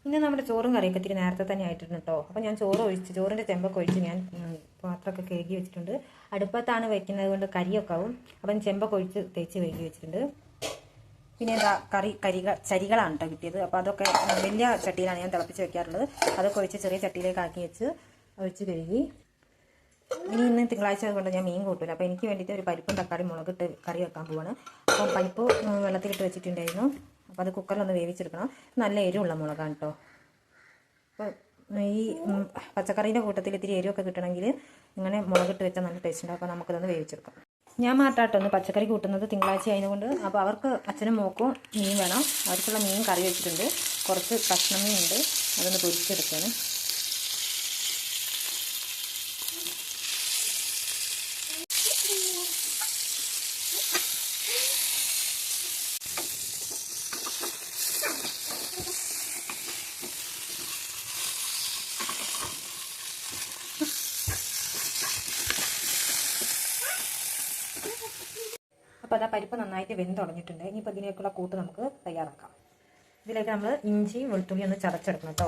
ഇന്ന് നമ്മുടെ ചോറും കറിയൊക്കെ ഇത്തിരി നേരത്തെ തന്നെ ആയിട്ടുണ്ട് കേട്ടോ. അപ്പോൾ ഞാൻ ചോറിൻ്റെ ചെമ്പൊക്കെ ഒഴിച്ച് ഞാൻ പാത്രമൊക്കെ കഴുകി വെച്ചിട്ടുണ്ട്. അടുപ്പത്താണ് വയ്ക്കുന്നത് കൊണ്ട് കരിയൊക്കെ ആവും. അപ്പം ചെമ്പൊക്കെ ഒഴിച്ച് തേച്ച് കഴുകി വെച്ചിട്ടുണ്ട്. പിന്നെ എന്താ ചരികളാണ് കേട്ടോ കിട്ടിയത്. അപ്പോൾ അതൊക്കെ വലിയ ചട്ടിയിലാണ് ഞാൻ തിളപ്പിച്ച് വെക്കാറുള്ളത്. അതൊക്കെ ഒഴിച്ച് ചെറിയ ചട്ടിയിലേക്ക് ആക്കി വെച്ച് ഒഴിച്ച് കഴുകി. ഇന്ന് തിങ്കളാഴ്ച കൊണ്ട് ഞാൻ മീൻ കൂട്ടില്ല. അപ്പോൾ എനിക്ക് വേണ്ടിയിട്ട് ഒരു പരിപ്പും തക്കാളി മുളകിട്ട് കറി വെക്കാൻ പോവാണ്. അപ്പോൾ പരിപ്പ് വെള്ളത്തിലിട്ട് വെച്ചിട്ടുണ്ടായിരുന്നു. അപ്പോൾ അത് കുക്കറിലൊന്ന് വേവിച്ചെടുക്കണം. നല്ല എരിവുള്ള മുളകാണ് കേട്ടോ. അപ്പോൾ ഈ പച്ചക്കറീൻ്റെ കൂട്ടത്തിൽ ഇത്തിരി എരിവൊക്കെ കിട്ടണമെങ്കിൽ ഇങ്ങനെ മുളകിട്ട് വെച്ചാൽ നല്ല ടേസ്റ്റ് ഉണ്ടാവും. അപ്പോൾ നമുക്കതൊന്ന് വേവിച്ചെടുക്കാം. ഞാൻ മാത്രമായിട്ടൊന്ന് പച്ചക്കറി കൂട്ടുന്നത് തിങ്കളാഴ്ച ആയതുകൊണ്ട്. അപ്പോൾ അവർക്ക് അച്ഛനും മോക്കും മീൻ വേണം. അവർക്കുള്ള മീൻ കറി വെച്ചിട്ടുണ്ട്. കുറച്ച് കഷ്ണം മീനുണ്ട്, അതൊന്ന് പൊരിച്ചെടുക്കാണ്. അപ്പോൾ അതാ പരിപ്പ് നന്നായിട്ട് വെന്തുടഞ്ഞിട്ടുണ്ട്. ഇനിയിപ്പോൾ ഇതിലേക്കുള്ള കൂട്ട് നമുക്ക് തയ്യാറാക്കാം. ഇതിലേക്ക് നമ്മൾ ഇഞ്ചി വെളുത്തുള്ളി ഒന്ന് ചതച്ചെടുക്കണം കേട്ടോ.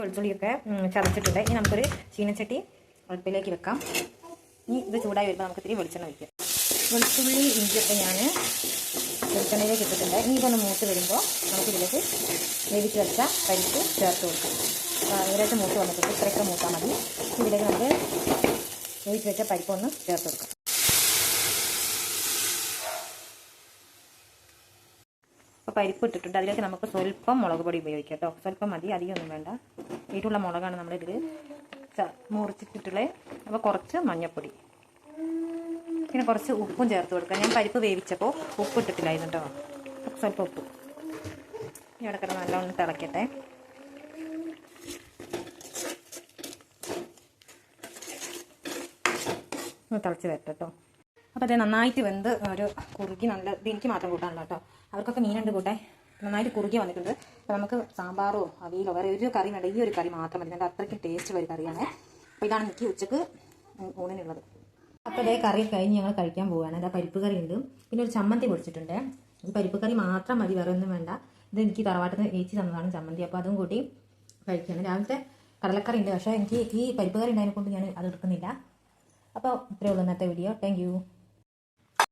വെളുത്തുള്ളിയൊക്കെ ചതച്ചിട്ടുണ്ട്. ഇനി നമുക്കൊരു ചീനച്ചട്ടി അടുപ്പിലേക്ക് വെക്കാം. ഇനി ഇത് ചൂടായി വരുമ്പോൾ നമുക്ക് ഇത്തിരി വെളിച്ചെണ്ണ വയ്ക്കാം. വെളുത്തുള്ളി ഇഞ്ചിയൊക്കെ ഞാൻ വെളിച്ചെണ്ണയിലേക്ക് ഇട്ടിട്ടുണ്ട്. ഇനി ഇതൊന്ന് മൂത്ത് വരുമ്പോൾ നമുക്കിതിലേക്ക് വേവിച്ച് വെച്ച പരിപ്പ് ചേർത്ത് കൊടുക്കാം. ഏകദേശം മൂത്ത് വന്നിട്ടുണ്ട്. ഇത്രയൊക്കെ മൂത്താൽ മതി. ഇതിലേക്ക് നമുക്ക് വേവിച്ച് വെച്ച പരിപ്പ് ഒന്ന് ചേർത്ത് കൊടുക്കാം. അപ്പോൾ പരിപ്പ് ഇട്ടിട്ടുണ്ട്. അതിലേക്ക് നമുക്ക് സ്വല്പം മുളക് പൊടി ഉപയോഗിക്കാം കേട്ടോ. സ്വല്പം മതി, അധികമൊന്നും വേണ്ട. വീട്ടിലുള്ള മുളകാണ് നമ്മളിതിൽ മുറിച്ചിട്ടിട്ടുള്ളത്. അപ്പോൾ കുറച്ച് മഞ്ഞൾപ്പൊടി, പിന്നെ കുറച്ച് ഉപ്പും ചേർത്ത് കൊടുക്കാം. ഞാൻ പരിപ്പ് വേവിച്ചപ്പോൾ ഉപ്പ് ഇട്ടിട്ടില്ലായിരുന്നു കേട്ടോ. സ്വല്പം ഉപ്പ്. ഇവിടെ കിടന്ന് നല്ലോണം തിളക്കട്ടെ. ഒന്ന് തിളച്ച് വരട്ടെ കേട്ടോ. അപ്പോൾ അത് നന്നായിട്ട് വെന്ത് ഒരു കുറുകി നല്ല ഇത് എനിക്ക് മാത്രം കൂട്ടാനുള്ള കേട്ടോ. അവർക്കൊക്കെ മീനുണ്ട് കൂട്ടെ. നന്നായിട്ട് കുറുകി വന്നിട്ടുണ്ട്. അപ്പോൾ നമുക്ക് സാമ്പാറോ അവിയലോ വേറെ ഒരു കറി വേണ്ട, ഈ ഒരു കറി മാത്രം മതി. എൻ്റെ അത്രയ്ക്കും ടേസ്റ്റുള്ള ഒരു കറിയാണ്. അപ്പോൾ ഇതാണ് എനിക്ക് ഉച്ചക്ക് ഊണിനുള്ളത്. അപ്പോൾ അതേ കറി കഴിഞ്ഞ് ഞങ്ങൾ കഴിക്കാൻ പോവുകയാണ്. അതാ പരിപ്പ് കറി ഉണ്ട്, പിന്നെ ഒരു ചമ്മന്തി പൊടിച്ചിട്ടുണ്ട്. ഈ പരിപ്പ് കറി മാത്രം മതി, വേറെ ഒന്നും വേണ്ട. ഇത് എനിക്ക് തറവാട്ടിൽ നിന്ന് ഏച്ചി തന്നതാണ് ചമ്മന്തി. അപ്പോൾ അതും കൂട്ടി കഴിക്കുകയാണ്. രാവിലത്തെ കടലക്കറി ഉണ്ട്, പക്ഷേ എനിക്ക് ഈ പരിപ്പ് കറി ഉണ്ടായതിനെ കൊണ്ട് ഞാൻ അത് എടുക്കുന്നില്ല. അപ്പോൾ ഇത്രയേ ഉള്ളൂ ഇന്നത്തെ വീഡിയോ. Thank you.